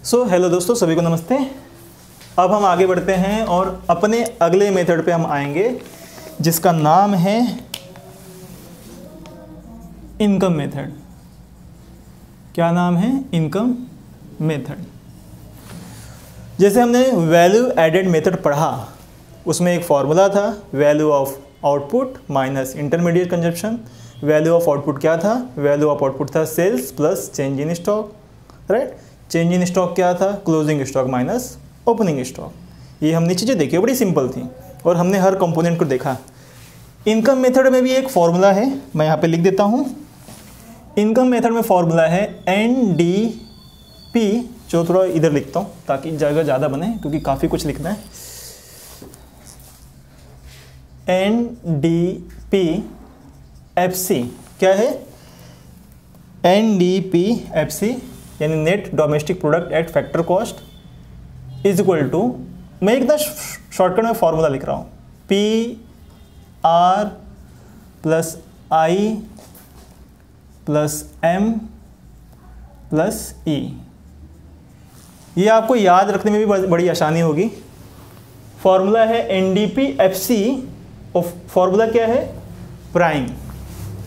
Hello दोस्तों, सभी को नमस्ते। अब हम आगे बढ़ते हैं और अपने अगले मेथड पे हम आएंगे जिसका नाम है इनकम मेथड। क्या नाम है? Income method. जैसे हमने वैल्यू एडेड मेथड पढ़ा, उसमें एक फॉर्मूला था, value of output minus intermediate consumption. Value of output क्या था? वैल्यू ऑफ आउटपुट था sales plus change in stock, right. Change in stock क्या था? Closing stock minus opening stock. ये हमने चीज़ें देखी, बड़ी सिंपल थी और हमने हर कंपोनेंट को देखा। इनकम मेथड में भी एक फॉर्मूला है, मैं यहाँ पे लिख देता हूँ। इनकम मेथड में फॉर्मूला है NDP, जो थोड़ा इधर लिखता हूँ ताकि जगह ज़्यादा बने क्योंकि काफ़ी कुछ लिखना है। NDP FC क्या है? NDP FC यानी net domestic product at factor cost is equal to, मैं एकदम शॉर्टकट में फॉर्मूला लिख रहा हूँ, PR plus I plus M plus E। ये आपको याद रखने में भी बड़ी आसानी होगी। फॉर्मूला है NDP FC और फॉर्मूला क्या है? प्राइम।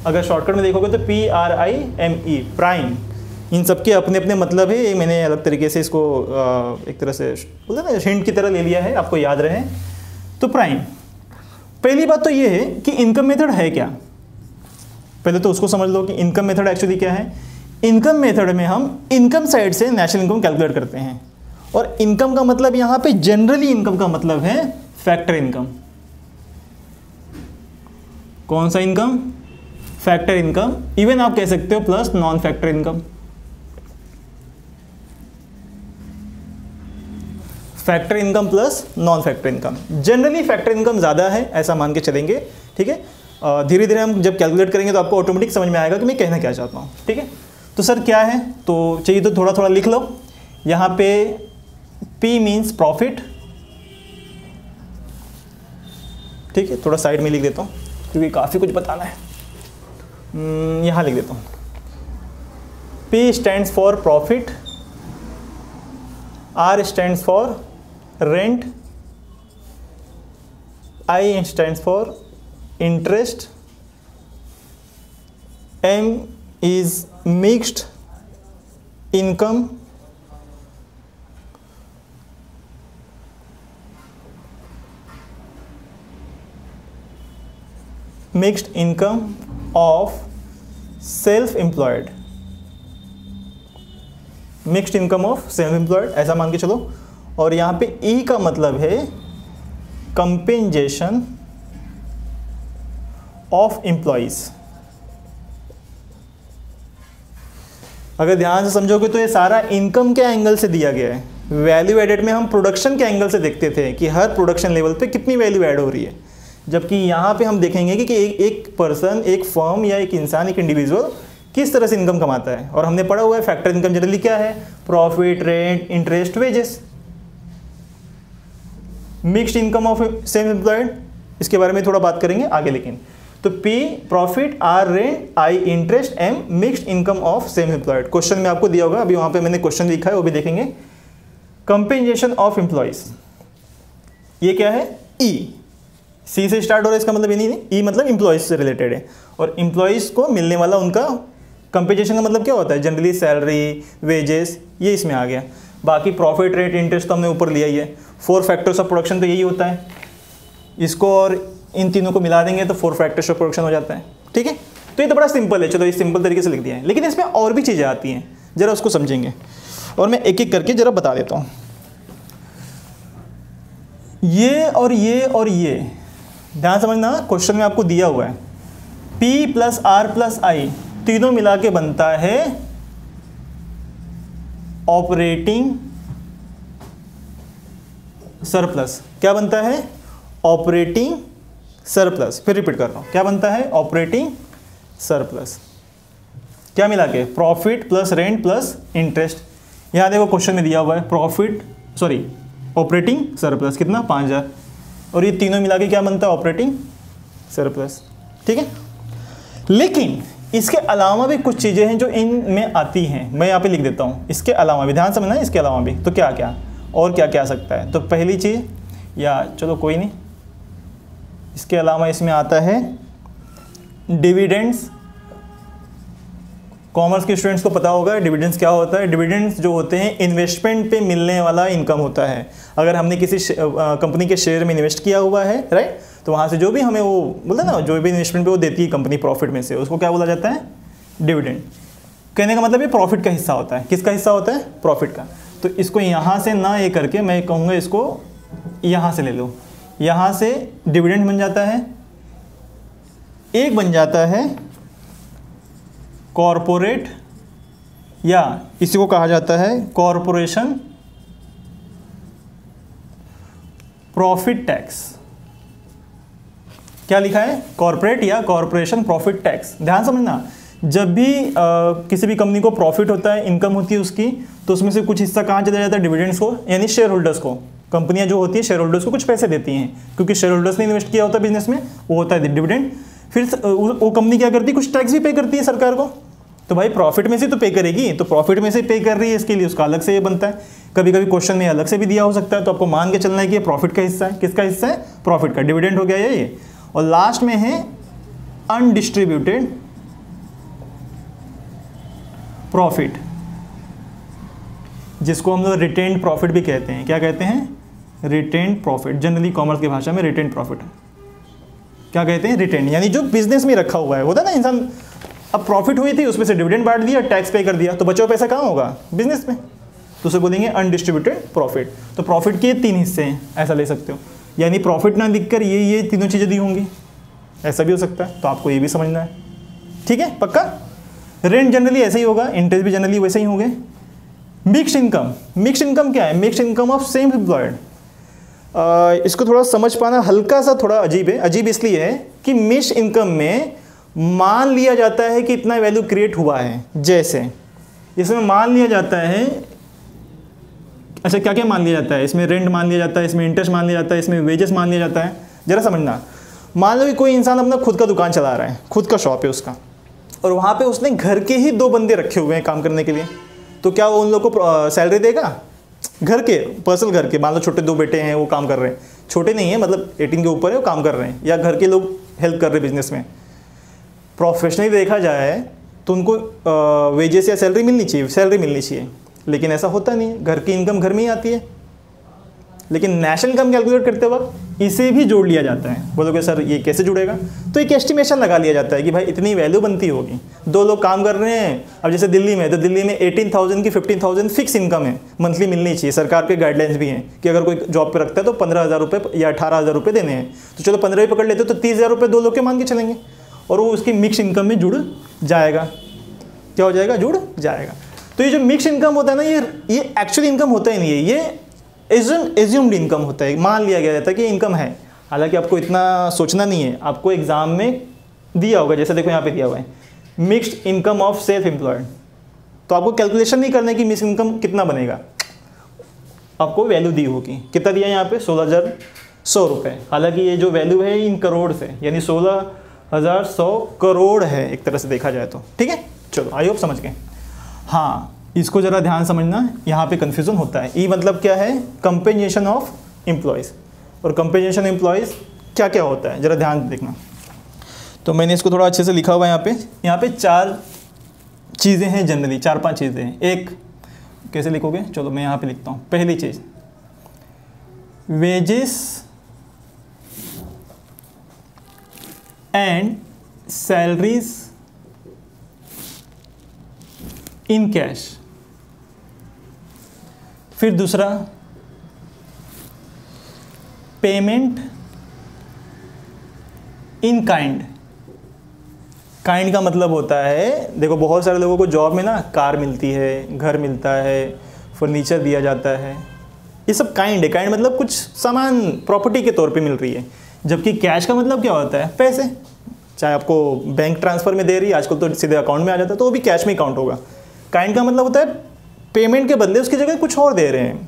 अगर शॉर्टकट में देखोगे तो PRIME, प्राइम। इन सबके अपने अपने मतलब है, ये मैंने अलग तरीके से इसको एक तरह से बोलते ना हिंट की तरह ले लिया है, आपको याद रहे। तो प्राइम, पहली बात तो ये है कि इनकम मेथड है क्या। पहले तो उसको समझ लो कि इनकम मेथड एक्चुअली क्या है। इनकम मेथड में हम इनकम साइड से नेशनल इनकम कैलकुलेट करते हैं और इनकम का मतलब यहाँ पे जनरली इनकम का मतलब है फैक्टर इनकम। कौन सा इनकम? Factor income. इवन आप कह सकते हो plus non factor income. Factor income plus non factor income. Generally factor income ज़्यादा है ऐसा मान के चलेंगे, ठीक है। धीरे धीरे हम जब कैलकुलेट करेंगे तो आपको ऑटोमेटिक समझ में आएगा कि मैं कहना क्या चाहता हूँ, ठीक है। तो सर क्या है? तो चाहिए तो थोड़ा थोड़ा लिख लो। यहाँ पे P मीन्स प्रॉफिट, ठीक है। थोड़ा साइड में लिख देता हूँ क्योंकि काफ़ी कुछ बताना है। यहाँ लिख देता हूँ, P stands for profit, R stands for rent, I stands for interest, M is mixed income, mixed income of self employed, mixed income of self employed ऐसा मान के चलो। और यहाँ पे E का मतलब है कंपेंसेशन ऑफ एम्प्लॉइज। अगर ध्यान से समझोगे तो ये सारा इनकम के एंगल से दिया गया है। वैल्यू एडेड में हम प्रोडक्शन के एंगल से देखते थे कि हर प्रोडक्शन लेवल पे कितनी वैल्यू ऐड हो रही है, जबकि यहाँ पे हम देखेंगे कि एक पर्सन, एक फर्म या एक इंसान, एक इंडिविजुअल किस तरह से इनकम कमाता है। और हमने पढ़ा हुआ है फैक्टर इनकम जनरली क्या है? Profit, rent, interest, wages. Mixed income of self employed, इसके बारे में थोड़ा बात करेंगे आगे। लेकिन तो P profit, R rent, I interest, M mixed income of self employed. Question में आपको दिया होगा, अभी वहां पे मैंने क्वेश्चन लिखा है वो भी देखेंगे। कंपेंसेशन ऑफ एम्प्लॉइज, ये क्या है? E। C से स्टार्ट हो रहा है, इसका मतलब ये नहीं है, E मतलब एम्प्लॉइज से रिलेटेड है। और एम्प्लॉइज को मिलने वाला उनका कंपेंसेशन का मतलब क्या होता है? जनरली सैलरी, वेजेस, ये इसमें आ गया। बाकी प्रॉफिट, रेट, इंटरेस्ट तो हमने ऊपर लिया ही है। 4 फैक्टर्स ऑफ प्रोडक्शन तो यही होता है। इसको और इन तीनों को मिला देंगे तो 4 फैक्टर्स ऑफ प्रोडक्शन हो जाता है, ठीक है। तो ये तो बड़ा सिंपल है, चलो ये सिंपल तरीके से लिख दिया है। लेकिन इसमें और भी चीज़ें आती हैं, जरा उसको समझेंगे और मैं एक एक करके जरा बता देता हूँ। ये और ये और ये ध्यान समझना, क्वेश्चन में आपको दिया हुआ है P plus R plus I तीनों मिला के बनता है ऑपरेटिंग सरप्लस। क्या बनता है? Operating surplus. फिर रिपीट कर रहा हूं, क्या बनता है? Operating surplus. क्या मिला के? Profit plus rent plus interest. यहां देखो क्वेश्चन में दिया हुआ है ऑपरेटिंग सरप्लस कितना? 5000। और ये तीनों मिला के क्या बनता है? ऑपरेटिंग सरप्लस, ठीक है। लेकिन इसके अलावा भी कुछ चीज़ें हैं जो इनमें आती हैं, मैं यहाँ पे लिख देता हूँ। इसके अलावा भी ध्यान समझना है, इसके अलावा भी तो क्या क्या और क्या क्या आ सकता है। तो पहली चीज़, या चलो कोई नहीं, इसके अलावा इसमें आता है डिविडेंड्स। कॉमर्स के स्टूडेंट्स को पता होगा डिविडेंड्स क्या होता है। डिविडेंड्स जो होते हैं इन्वेस्टमेंट पे मिलने वाला इनकम होता है। अगर हमने किसी कंपनी के शेयर में इन्वेस्ट किया हुआ है, राइट, तो वहाँ से जो भी हमें वो बोलते हैं ना, जो भी इन्वेस्टमेंट पे वो देती है कंपनी प्रॉफिट में से, उसको क्या बोला जाता है, डिविडेंड। कहने का मतलब ये प्रॉफिट का हिस्सा होता है। किसका हिस्सा होता है, प्रॉफिट का। तो इसको यहाँ से ना ये करके मैं कहूँगा इसको यहाँ से ले लो। यहाँ से डिविडेंड बन जाता है, एक बन जाता है कॉरपोरेट, या इसी को कहा जाता है कॉरपोरेशन प्रॉफिट टैक्स। क्या लिखा है, कॉरपोरेट या कॉरपोरेशन प्रॉफिट टैक्स। ध्यान समझना, जब भी किसी भी कंपनी को प्रॉफिट होता है, इनकम होती है उसकी, तो उसमें से कुछ हिस्सा कहाँ चला जाता है, डिविडेंड्स को, यानी शेयर होल्डर्स को। कंपनियां जो होती है शेयर होल्डर्स को कुछ पैसे देती हैं, क्योंकि शेयर होल्डर्स ने इन्वेस्ट किया होता है बिजनेस में, वो होता है डिविडेंड। फिर वो कंपनी क्या करती है, कुछ टैक्स भी पे करती है सरकार को। तो भाई प्रॉफिट में से तो पे करेगी, तो प्रॉफिट में से पे कर रही है, इसके लिए उसका अलग से ये बनता है। कभी कभी क्वेश्चन में अलग से भी दिया हो सकता है, तो आपको मान के चलना है कि ये प्रॉफिट का हिस्सा है। किसका हिस्सा है, प्रॉफिट का। डिविडेंड हो गया ये। और लास्ट में है अनडिस्ट्रीब्यूटेड प्रॉफिट, जिसको हम लोग रिटेन्ड प्रॉफिट भी कहते हैं। क्या कहते हैं, रिटेन्ड प्रॉफिट। जनरली कॉमर्स की भाषा में रिटेन्ड प्रॉफिट क्या कहते हैं, रिटेन्ड, यानी जो बिजनेस में रखा हुआ है। होता है ना, इंसान अब प्रॉफिट हुई थी, उसमें से डिविडेंड बांट दिया, टैक्स पे कर दिया, तो बचा हुआ पैसा कहाँ होगा, बिजनेस में, तो उसे बोलेंगे अनडिस्ट्रीब्यूटेड प्रॉफिट। तो प्रॉफिट के 3 हिस्से हैं, ऐसा ले सकते हो। यानी प्रॉफिट ना लिखकर ये तीनों चीज़ें दी होंगी, ऐसा भी हो सकता है। तो आपको ये भी समझना है, ठीक है, पक्का। रेंट जनरली ऐसे ही होगा, इंटरेस्ट भी जनरली वैसे ही होंगे। मिक्स्ड इनकम, मिक्स्ड इनकम क्या है, mixed income of same employed. इसको थोड़ा समझ पाना हल्का सा थोड़ा अजीब है। अजीब इसलिए है कि मिक्स्ड इनकम में मान लिया जाता है कि इतना वैल्यू क्रिएट हुआ है। जैसे इसमें मान लिया जाता है, अच्छा क्या क्या मान लिया जाता है, इसमें रेंट मान लिया जाता है, इसमें इंटरेस्ट मान लिया जाता है, इसमें वेजेस मान लिया जाता है। जरा समझना, मान लो कि कोई इंसान अपना खुद का दुकान चला रहा है, खुद का शॉप है उसका, और वहाँ पे उसने घर के ही 2 बंदे रखे हुए हैं काम करने के लिए, तो क्या वो उन लोगों को सैलरी देगा? घर के, पर्सनल घर के, मान लो छोटे 2 बेटे हैं, वो काम कर रहे हैं, छोटे नहीं है मतलब 18 के ऊपर है, वो काम कर रहे हैं, या घर के लोग हेल्प कर रहे हैं बिजनेस में। प्रोफेशनली देखा जाए तो उनको वेजेस या सैलरी मिलनी चाहिए, सैलरी मिलनी चाहिए, लेकिन ऐसा होता नहीं है। घर की इनकम घर में ही आती है, लेकिन नेशनल इनकम कैलकुलेट करते वक्त इसे भी जोड़ लिया जाता है। बोलोगे सर ये कैसे जुड़ेगा? तो एक एस्टिमेशन लगा लिया जाता है कि भाई इतनी वैल्यू बनती होगी, 2 लोग काम कर रहे हैं। अब जैसे दिल्ली में, तो दिल्ली में 18,000 की 15,000 फिक्स इनकम है, मंथली मिलनी चाहिए। सरकार के गाइडलाइंस भी हैं कि अगर कोई जॉब पे रखता है तो 15,000 रुपये या 18,000 रुपये देने हैं। तो चलो 15 ही पकड़ लेते हो, तो 30,000 रुपये 2 लोग के मान के चलेंगे, और वो उसकी मिक्स इनकम में जुड़ जाएगा। क्या हो जाएगा? जुड़ जाएगा। तो ये जो मिक्स इनकम होता है ना, ये एक्चुअली इनकम होता ही नहीं है, ये एज्यूम्ड इनकम होता है, मान लिया गया जाता है कि इनकम है। हालांकि आपको इतना सोचना नहीं है, आपको एग्जाम में दिया होगा, जैसे देखो यहाँ पे दिया हुआ है mixed income of self employed, तो आपको कैलकुलेशन नहीं करना है कि मिक्स इनकम कितना बनेगा, आपको वैल्यू दी होगी। कितना दिया है यहाँ पे? 16,100 रुपये। हालांकि ये जो वैल्यू है इन करोड़ से, यानी 16,100 करोड़ है एक तरह से देखा जाए तो, ठीक है। चलो आई होप समझ गए। हाँ, इसको ज़रा ध्यान समझना, यहाँ पे कन्फ्यूज़न होता है। ई मतलब क्या है? Compensation of employees. और कंपेंसेशन एम्प्लॉयज़ क्या क्या होता है, ज़रा ध्यान देखना। तो मैंने इसको थोड़ा अच्छे से लिखा हुआ है यहाँ पे 4 चीज़ें हैं जनरली, 4-5 चीज़ें हैं। एक कैसे लिखोगे? चलो मैं यहाँ पे लिखता हूँ। पहली चीज़, wages and salaries in cash. फिर दूसरा, पेमेंट इन काइंड। काइंड का मतलब होता है, देखो बहुत सारे लोगों को जॉब में ना कार मिलती है, घर मिलता है, फर्नीचर दिया जाता है, ये सब काइंड है। काइंड मतलब कुछ सामान प्रॉपर्टी के तौर पे मिल रही है। जबकि कैश का मतलब क्या होता है? पैसे। चाहे आपको बैंक ट्रांसफ़र में दे रही है, आजकल तो सीधे अकाउंट में आ जाता है, तो वो भी कैश में ही काउंट होगा। काइंड का मतलब होता है पेमेंट के बदले उसकी जगह कुछ और दे रहे हैं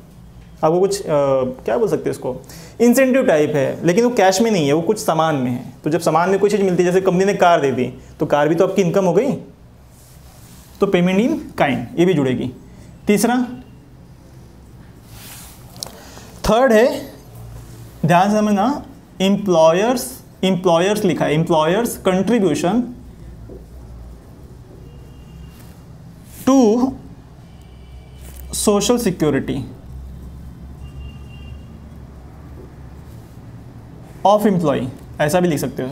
आपको, कुछ क्या बोल सकते हैं इसको, इंसेंटिव टाइप है, लेकिन वो कैश में नहीं है, वो कुछ सामान में है। तो जब सामान में कोई चीज़ मिलती है, जैसे कंपनी ने कार दे दी, तो कार भी तो आपकी इनकम हो गई, तो पेमेंट इन काइंड ये भी जुड़ेगी। तीसरा, थर्ड है, ध्यान से समझना, एम्प्लॉयर्स लिखा है, employers contribution to social security of employee, ऐसा भी लिख सकते हो।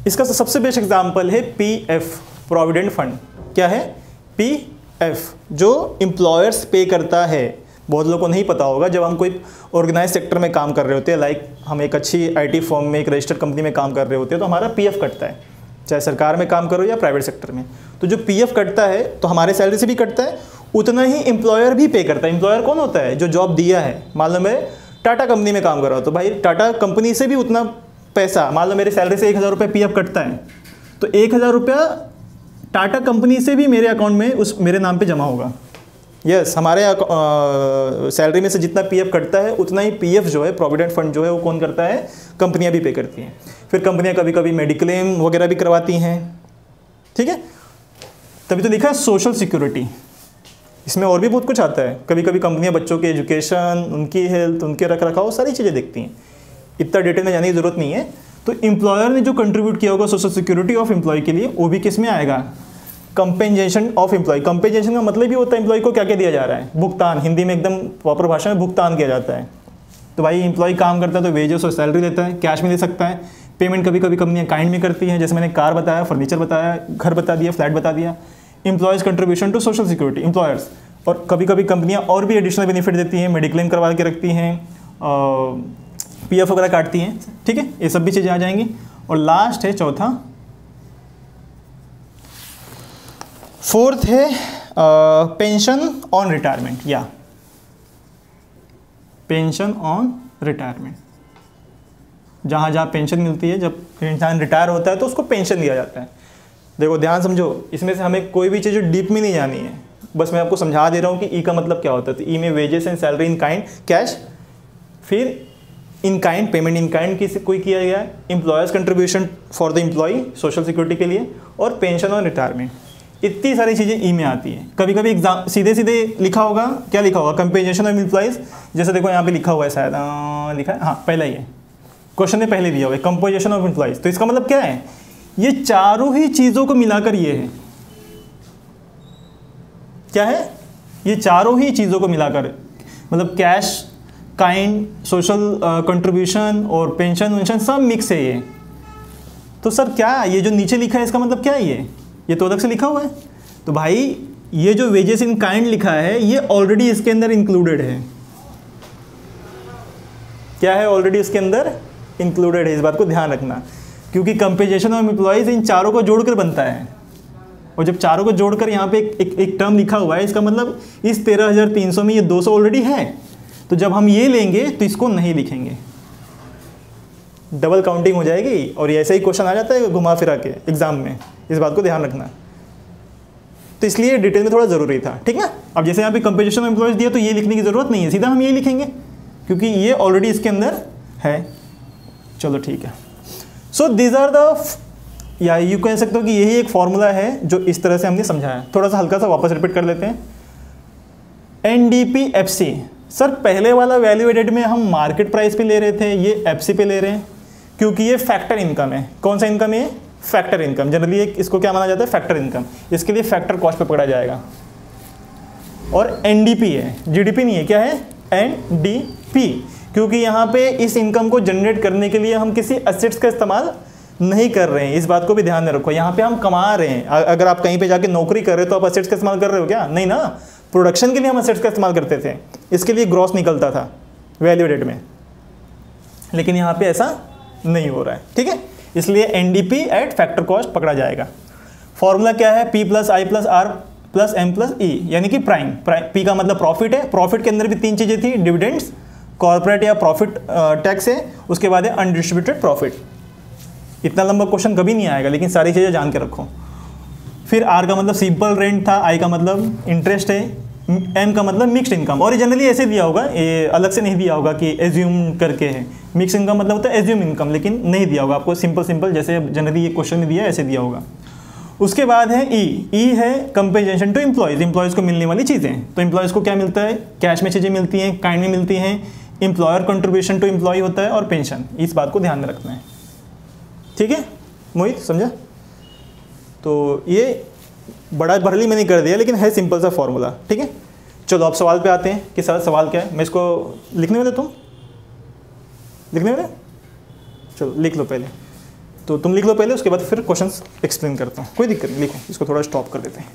इसका सबसे बेस्ट एग्जांपल है पीएफ, प्रोविडेंट फंड। क्या है? पीएफ, जो एम्प्लॉयर्स पे करता है। बहुत लोगों को नहीं पता होगा, जब हम कोई ऑर्गेनाइज सेक्टर में काम कर रहे होते हैं, लाइक हम एक अच्छी आईटी फर्म में, एक रजिस्टर्ड कंपनी में काम कर रहे होते हैं, तो हमारा पीएफ कटता है, चाहे सरकार में काम करो या प्राइवेट सेक्टर में। तो जो पीएफ कटता है, तो हमारे सैलरी से भी कटता है, उतना ही एम्प्लॉयर भी पे करता है। एम्प्लॉयर कौन होता है? जो जॉब दिया है। मान लो मैं टाटा कंपनी में काम कर रहा हूँ, तो भाई टाटा कंपनी से भी उतना पैसा, मान लो मेरे सैलरी से 1000 रुपये पीएफ कटता है, तो 1000 रुपया टाटा कंपनी से भी मेरे अकाउंट में उस मेरे नाम पे जमा होगा। यस, हमारे सैलरी में से जितना पीएफ कटता है, उतना ही पीएफ जो है, प्रोविडेंट फंड जो है, वो कौन करता है? कंपनियां भी पे करती हैं। फिर कंपनियां कभी कभी मेडिक्लेम वगैरह भी करवाती हैं, ठीक है। तभी तो लिखा है सोशल सिक्योरिटी। इसमें और भी बहुत कुछ आता है। कभी कभी कंपनियां बच्चों के एजुकेशन, उनकी हेल्थ, उनके रख रखाव, सारी चीज़ें देखती हैं। इतना डिटेल में जाने की जरूरत नहीं है। तो एम्प्लॉयर ने जो कंट्रीब्यूट किया होगा सोशल सिक्योरिटी ऑफ एम्प्लॉय के लिए, वो भी किस में आएगा? Compensation of employ. कंपेंसेशन का मतलब ही होता है एम्प्लॉय को क्या क्या दिया जा रहा है? भुगतान। हिंदी में एकदम प्रॉपर भाषा में भुगतान किया जाता है। तो भाई एम्प्लॉय काम करता है तो वेजेस और सैलरी लेता है, कैश में ले सकता है। पेमेंट कभी कभी कंपनियां काइंड में करती हैं, जैसे मैंने कार बताया, फर्नीचर बताया, घर बता दिया, फ्लैट बता दिया। Employees contribution to social security, employers. और कभी कभी कंपनियां और भी एडिशनल बेनिफिट देती हैं, मेडिक्लेम करवा के रखती हैं, पीएफ वगैरह काटती हैं, ठीक है। ये सब भी चीज़ें आ जाएंगी। और लास्ट है चौथा, फोर्थ है पेंशन ऑन रिटायरमेंट या पेंशन ऑन रिटायरमेंट। जहाँ जहाँ पेंशन मिलती है, जब इंसान रिटायर होता है तो उसको पेंशन दिया जाता है। देखो ध्यान समझो, इसमें से हमें कोई भी चीज़ डीप में नहीं जानी है, बस मैं आपको समझा दे रहा हूँ कि ई का मतलब क्या होता है। तो ई में wages and salary in kind, cash, फिर in kind, payment in kind किसी कोई किया गया है, employers contribution for the employ social security के लिए, और पेंशन ऑन रिटायरमेंट। इतनी सारी चीज़ें ई में आती है। कभी कभी एग्जाम सीधे सीधे लिखा होगा, क्या लिखा होगा? Compensation of employees. जैसे देखो यहाँ पे लिखा हुआ है, शायद लिखा है, हाँ पहला ही है, क्वेश्चन में पहले दिया हुआ है कंपोजिशन ऑफ एम्प्लॉयज़। तो इसका मतलब क्या है? ये चारों ही चीज़ों को मिलाकर ये है। क्या है? ये चारों ही चीज़ों को मिलाकर, मतलब कैश, काइंड, सोशल कंट्रीब्यूशन और पेंशन वेंशन सब मिक्स है ये। तो सर क्या ये जो नीचे लिखा है इसका मतलब क्या है? ये तो अलग से लिखा हुआ है। तो भाई ये जो वेजेस इन काइंड लिखा है, ये ऑलरेडी इसके अंदर इंक्लूडेड है। क्या है? ऑलरेडी इसके अंदर इंक्लूडेड है। इस बात को ध्यान रखना, क्योंकि कंपेंसेशन ऑफ एम्प्लॉयज़ इन चारों को जोड़कर बनता है। और जब चारों को जोड़कर यहाँ पे एक टर्म लिखा हुआ है, इसका मतलब इस 13,300 में ये 200 ऑलरेडी है। तो जब हम ये लेंगे तो इसको नहीं लिखेंगे, डबल काउंटिंग हो जाएगी। और ये ऐसा ही क्वेश्चन आ जाता है घुमा फिरा के एग्जाम में, इस बात को ध्यान रखना। तो इसलिए डिटेल में थोड़ा ज़रूरी था, ठीक ना। अब जैसे यहाँ पे कंपेंसेशन ऑफ एम्प्लॉयज़ दिया, तो ये लिखने की ज़रूरत नहीं है, सीधा हम ये लिखेंगे क्योंकि ये ऑलरेडी इसके अंदर है। चलो ठीक है। सो दीज आर द, या यू कह सकते हो कि यही एक फॉर्मूला है जो इस तरह से हमने समझाया। थोड़ा सा हल्का सा वापस रिपीट कर लेते हैं। NDPFC, सर पहले वाला वैल्यू एडेड में हम मार्केट प्राइस पे ले रहे थे, ये FC पे ले रहे हैं क्योंकि ये फैक्टर इनकम है। कौन सा इनकम है? Factor income. जनरली इसको क्या माना जाता है? Factor income. इसके लिए फैक्टर कॉस्ट पे पकड़ा जाएगा। और NDP है, GDP नहीं है। क्या है? NDP, क्योंकि यहाँ पे इस इनकम को जनरेट करने के लिए हम किसी एसेट्स का इस्तेमाल नहीं कर रहे हैं। इस बात को भी ध्यान में रखो। यहाँ पे हम कमा रहे हैं। अगर आप कहीं पे जाके नौकरी कर रहे हो तो आप एसेट्स का इस्तेमाल कर रहे हो क्या? नहीं ना। प्रोडक्शन के लिए हम एसेट्स का इस्तेमाल करते थे, इसके लिए ग्रॉस निकलता था वैल्यू एडेड में, लेकिन यहाँ पे ऐसा नहीं हो रहा है, ठीक है। इसलिए NDP एट फैक्टर कॉस्ट पकड़ा जाएगा। फॉर्मूला क्या है? P + I + R + M + E, यानी कि प्राइम। P का मतलब प्रॉफिट है। प्रॉफिट के अंदर भी 3 चीज़ें थी, डिविडेंड्स, कॉर्पोरेट या प्रॉफिट टैक्स है, उसके बाद है अनडिस्ट्रीब्यूटेड प्रॉफिट। इतना लंबा क्वेश्चन कभी नहीं आएगा, लेकिन सारी चीज़ें जान के रखो। फिर R का मतलब सिंपल रेंट था, I का मतलब इंटरेस्ट है, एम का मतलब मिक्स्ड इनकम, और ये जनरली ऐसे दिया होगा, ये अलग से नहीं दिया होगा कि एज्यूम करके है। मिक्स इनकम मतलब होता है एज्यूम इनकम, लेकिन नहीं दिया होगा आपको, सिंपल जैसे जनरली ये क्वेश्चन में दिया है ऐसे दिया होगा। उसके बाद है ई है कंपेंसेशन टू एम्प्लॉयज़ को मिलने वाली चीज़ें। तो एम्प्लॉयज़ को क्या मिलता है, कैश में चीज़ें मिलती हैं, काइंड में मिलती हैं, एम्प्लॉयर कंट्रीब्यूशन टू एम्प्लॉय होता है, और पेंशन। इस बात को ध्यान में रखना है, ठीक है मोहित, समझा? तो ये बड़ा भरली मैंने कर दिया, लेकिन है सिंपल सा फॉर्मूला, ठीक है। चलो अब सवाल पे आते हैं कि सर सवाल क्या है। मैं इसको लिखने वाले, तुम लिखने वाले, चलो लिख लो पहले, तो तुम लिख लो पहले, उसके बाद फिर क्वेश्चंस एक्सप्लेन करता हूँ, कोई दिक्कत नहीं, लिखो, इसको थोड़ा स्टॉप कर देते हैं।